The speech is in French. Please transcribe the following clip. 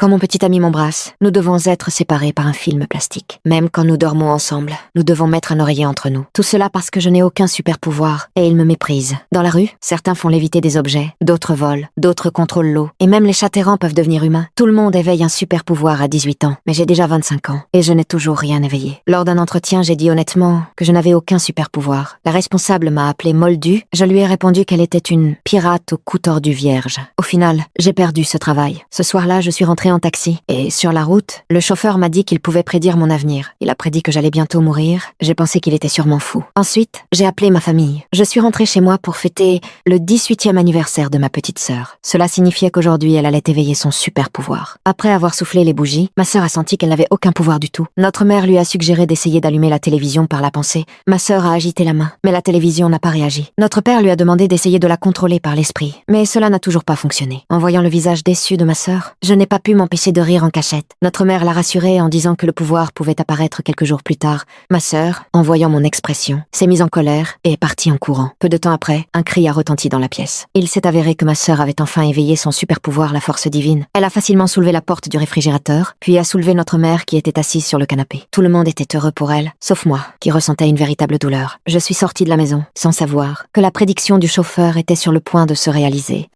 Quand mon petit ami m'embrasse, nous devons être séparés par un film plastique. Même quand nous dormons ensemble, nous devons mettre un oreiller entre nous. Tout cela parce que je n'ai aucun super pouvoir et il me méprise. Dans la rue, certains font léviter des objets, d'autres volent, d'autres contrôlent l'eau, et même les chats errants peuvent devenir humains. Tout le monde éveille un super pouvoir à 18 ans, mais j'ai déjà 25 ans et je n'ai toujours rien éveillé. Lors d'un entretien, j'ai dit honnêtement que je n'avais aucun super pouvoir. La responsable m'a appelée moldue, je lui ai répondu qu'elle était une pirate au cou tordu vierge. Au final, j'ai perdu ce travail. Ce soir-là, je suis rentrée en taxi, et sur la route, le chauffeur m'a dit qu'il pouvait prédire mon avenir. Il a prédit que j'allais bientôt mourir, j'ai pensé qu'il était sûrement fou. Ensuite, j'ai appelé ma famille. Je suis rentrée chez moi pour fêter le 18e anniversaire de ma petite sœur. Cela signifiait qu'aujourd'hui, elle allait éveiller son super pouvoir. Après avoir soufflé les bougies, ma sœur a senti qu'elle n'avait aucun pouvoir du tout. Notre mère lui a suggéré d'essayer d'allumer la télévision par la pensée. Ma sœur a agité la main, mais la télévision n'a pas réagi. Notre père lui a demandé d'essayer de la contrôler par l'esprit, mais cela n'a toujours pas fonctionné. En voyant le visage déçu de ma sœur, je n'ai pas pu m'empêcher de rire en cachette. Notre mère l'a rassurée en disant que le pouvoir pouvait apparaître quelques jours plus tard. Ma sœur, en voyant mon expression, s'est mise en colère et est partie en courant. Peu de temps après, un cri a retenti dans la pièce. Il s'est avéré que ma sœur avait enfin éveillé son super pouvoir, la force divine. Elle a facilement soulevé la porte du réfrigérateur, puis a soulevé notre mère qui était assise sur le canapé. Tout le monde était heureux pour elle, sauf moi, qui ressentais une véritable douleur. Je suis sortie de la maison, sans savoir que la prédiction du chauffeur était sur le point de se réaliser.